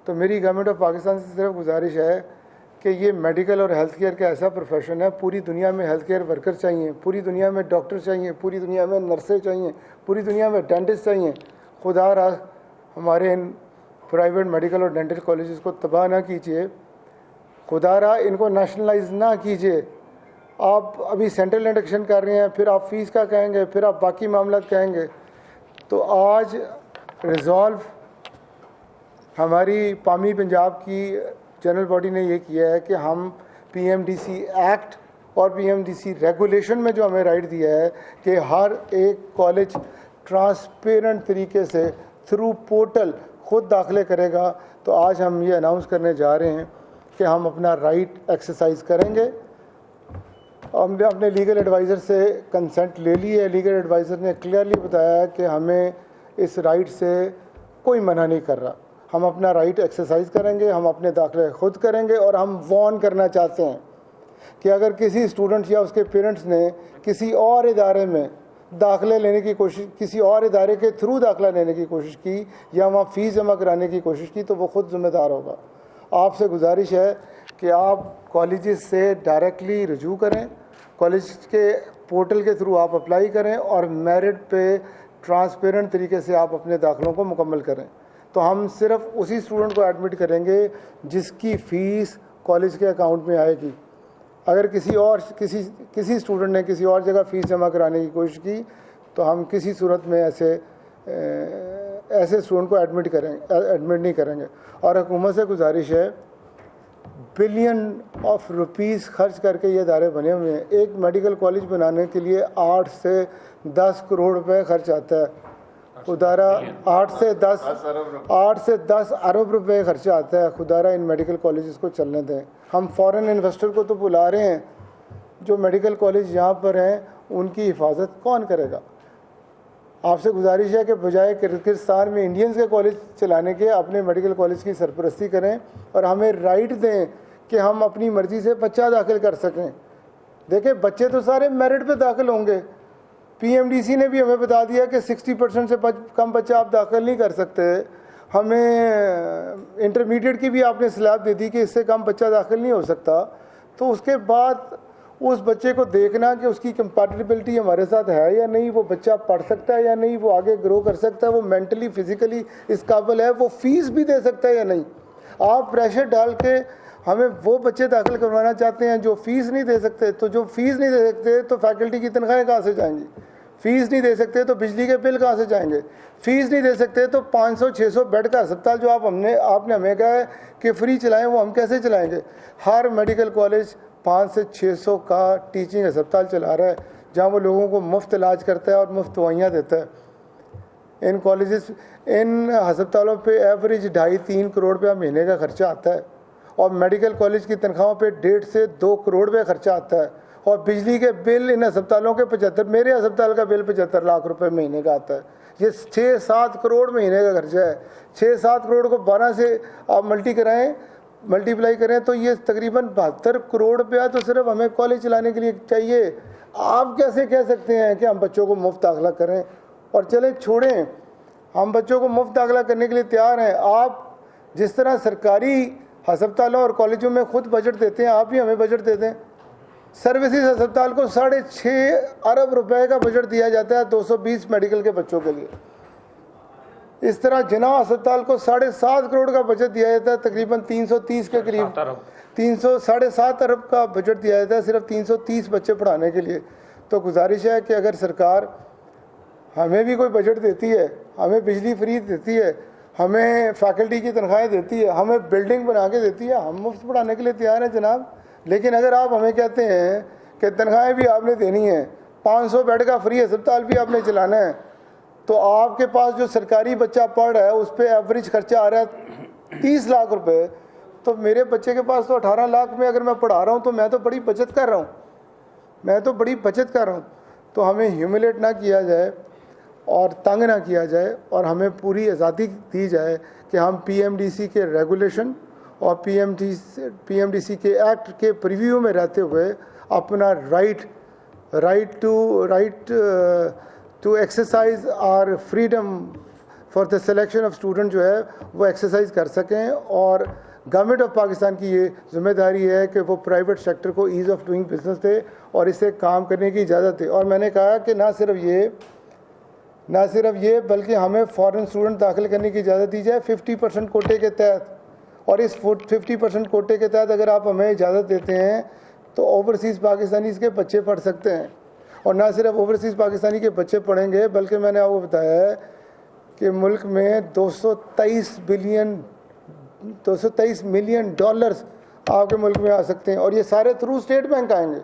تو میری government of Pakistan سے صرف گزارش ہے کہ یہ میڈیکل اور ہیلتھ کیئر کا ایسا پروفیشن ہے، پوری دنیا میں ہیلتھ کیئر ورکر چاہیے، پوری دنیا میں ڈاکٹر چاہیے، پوری دنیا میں نرسیں چاہیے، پوری دنیا میں ڈینٹسٹ چاہیے. خدا را ہمارے ان پرائیویٹ میڈیکل اور ڈینٹل کالجز کو تباہ نہ کیجیے، خدا را ان کو نیشنلائز نہ کیجیے. آپ ابھی سینٹرل انڈکشن کر رہے ہیں، پھر آپ فیس کا کہیں گے، پھر آپ باقی معاملات کہیں گے. تو آج ریزالو ہماری پامی پنجاب کی جنرل باڈی نے یہ کیا ہے کہ ہم P M D C act اور P M D C regulation میں جو ہمیں رائٹ دیا ہے کہ ہر ایک کالج ٹرانسپیرنٹ طریقے سے تھرو پورٹل خود داخلے کرے گا. تو آج ہم یہ اناؤنس کرنے جا رہے ہیں کہ ہم اپنا رائٹ ایکسرسائز کریں گے. ہم نے اپنے لیگل ایڈوائزر سے کنسنٹ لے لی ہے. لیگل ایڈوائزر نے کلیئرلی بتایا ہے کہ ہمیں اس رائٹ سے کوئی منع نہیں کر رہا. ہم اپنا رائٹ ایکسرسائز کریں گے، ہم اپنے داخلے خود کریں گے. اور ہم وارن کرنا چاہتے ہیں کہ اگر کسی اسٹوڈنٹ یا اس کے پیرنٹس نے کسی اور ادارے میں داخلے لینے کی کوشش، کسی اور ادارے کے تھرو داخلہ لینے کی کوشش کی یا وہاں فیس جمع کرانے کی کوشش کی، تو وہ خود ذمہ دار ہوگا. آپ سے گزارش ہے کہ آپ کالجز سے ڈائریکٹلی رجوع کریں، کالج کے پورٹل کے تھرو آپ اپلائی کریں اور میرٹ پہ ٹرانسپیرنٹ طریقے سے آپ اپنے داخلوں کو مکمل کریں. تو ہم صرف اسی اسٹوڈنٹ کو ایڈمٹ کریں گے جس کی فیس کالج کے اکاؤنٹ میں آئے گی. اگر کسی اسٹوڈنٹ نے کسی اور جگہ فیس جمع کرانے کی کوشش کی تو ہم کسی صورت میں ایسے اسٹوڈنٹ کو ایڈمٹ نہیں کریں گے. اور حکومت سے گزارش ہے، بلین آف روپیز خرچ کر کے یہ ادارے بنے ہوئے ہیں. ایک میڈیکل کالج بنانے کے لیے 8 سے 10 کروڑ روپے خرچ آتا ہے. خدارا 8 سے 10 ارب روپے خرچہ آتا ہے. خدارا ان میڈیکل کالجز کو چلنے دیں. ہم فورن انویسٹر کو تو بلا رہے ہیں، جو میڈیکل کالج یہاں پر ہیں ان کی حفاظت کون کرے گا؟ آپ سے گزارش ہے کہ بجائے کرغزستان میں انڈینز کے کالج چلانے کے اپنے میڈیکل کالج کی سرپرستی کریں اور ہمیں رائٹ دیں کہ ہم اپنی مرضی سے بچہ داخل کر سکیں. دیکھیں بچے تو سارے میرٹ پہ داخل ہوں گے. پی ایم ڈی سی نے بھی ہمیں بتا دیا کہ 60% سے کم بچہ آپ داخل نہیں کر سکتے. ہمیں انٹرمیڈیٹ کی بھی آپ نے سلیب دے دی کہ اس سے کم بچہ داخل نہیں ہو سکتا. تو اس کے بعد اس بچے کو دیکھنا کہ اس کی کمپیٹیبلٹی ہمارے ساتھ ہے یا نہیں، وہ بچہ پڑھ سکتا ہے یا نہیں، وہ آگے گرو کر سکتا ہے، وہ مینٹلی فزیکلی اس قابل ہے، وہ فیس بھی دے سکتا ہے یا نہیں. آپ پریشر ڈال کے ہمیں وہ بچے داخل کروانا چاہتے ہیں جو فیس نہیں دے سکتے. تو جو فیس نہیں دے سکتے تو فیکلٹی کی تنخواہیں کہاں سے جائیں گی؟ فیس نہیں دے سکتے تو بجلی کے بل کہاں سے جائیں گے؟ فیس نہیں دے سکتے تو 500-600 بیڈ کا ہسپتال جو آپ نے ہمیں کہا ہے کہ فری چلائیں، وہ ہم کیسے چلائیں گے؟ ہر میڈیکل کالج 500 سے 600 کا ٹیچنگ ہسپتال چلا رہا ہے جہاں وہ لوگوں کو مفت علاج کرتا ہے اور مفت دوائیاں دیتا ہے. ان ہسپتالوں پہ ایوریج 2.5-3 کروڑ روپیہ مہینے کا خرچہ آتا ہے اور میڈیکل کالج کی تنخواہوں پہ 1.5 سے 2 کروڑ روپے خرچہ آتا ہے. اور بجلی کے بل ان ہسپتالوں کے 75، میرے ہسپتال کا بل 75 لاکھ روپے مہینے کا آتا ہے. یہ 6-7 کروڑ مہینے کا خرچہ ہے. 6-7 کروڑ کو 12 سے آپ ملٹیپلائی کریں تو یہ تقریباً 72 کروڑ روپیہ تو صرف ہمیں کالج چلانے کے لیے چاہیے. آپ کیسے کہہ سکتے ہیں کہ ہم بچوں کو مفت داخلہ کریں؟ اور چلیں چھوڑیں، ہم بچوں کو مفت داخلہ کرنے کے لیے تیار ہیں. آپ جس طرح سرکاری ہسپتالوں اور کالجوں میں خود بجٹ دیتے ہیں، آپ بھی ہمیں بجٹ دے دیں. سروسز ہسپتال کو 6.5 ارب روپے کا بجٹ دیا جاتا ہے 220 میڈیکل کے بچوں کے لیے. اس طرح جناح ہسپتال کو 7.5 کروڑ کا بجٹ دیا جاتا ہے، تقریباً 330 کے قریب 7.5 ارب کا بجٹ دیا جاتا ہے صرف 330 بچے پڑھانے کے لیے. تو گزارش ہے کہ اگر سرکار ہمیں بھی کوئی بجٹ دیتی ہے، ہمیں بجلی فری دیتی ہے، ہمیں فیکلٹی کی تنخواہیں دیتی ہے، ہمیں بلڈنگ بنا کے دیتی ہے، ہم مفت پڑھانے کے لیے تیار ہیں جناب. لیکن اگر آپ ہمیں کہتے ہیں کہ تنخواہیں بھی آپ نے دینی ہیں، 500 بیڈ کا فری ہسپتال بھی آپ نے چلانا ہے، تو آپ کے پاس جو سرکاری بچہ پڑھ رہا ہے اس پہ ایوریج خرچہ آ رہا ہے 30 لاکھ روپے، تو میرے بچے کے پاس تو 18 لاکھ میں اگر میں پڑھا رہا ہوں تو میں تو بڑی بچت کر رہا ہوں. تو ہمیں ہیوملیٹ نہ کیا جائے اور تنگ نہ کیا جائے، اور ہمیں پوری آزادی دی جائے کہ ہم پی ایم ڈی سی کے ریگولیشن اور پی ایم ڈی سی کے ایکٹ کے پریویو میں رہتے ہوئے اپنا right to exercise our freedom for the selection of student جو ہے وہ ایکسرسائز کر سکیں. اور گورنمنٹ آف پاکستان کی یہ ذمہ داری ہے کہ وہ پرائیویٹ سیکٹر کو as of doing business they اور اسے کام کرنے کی اجازت دے. اور میں نے کہا کہ نہ صرف یہ بلکہ ہمیں فارن اسٹوڈنٹ داخل کرنے کی اجازت دی جائے 50% کوٹے کے تحت. اور اس 50% کوٹے کے تحت اگر آپ ہمیں اجازت دیتے ہیں تو اوورسیز پاکستانیز کے بچے پڑھ سکتے ہیں. اور نہ صرف اوورسیز پاکستانی کے بچے پڑھیں گے بلکہ میں نے آپ کو بتایا ہے کہ ملک میں 223 ملین ڈالرز آپ کے ملک میں آ سکتے ہیں. اور یہ سارے تھرو اسٹیٹ بینک آئیں گے.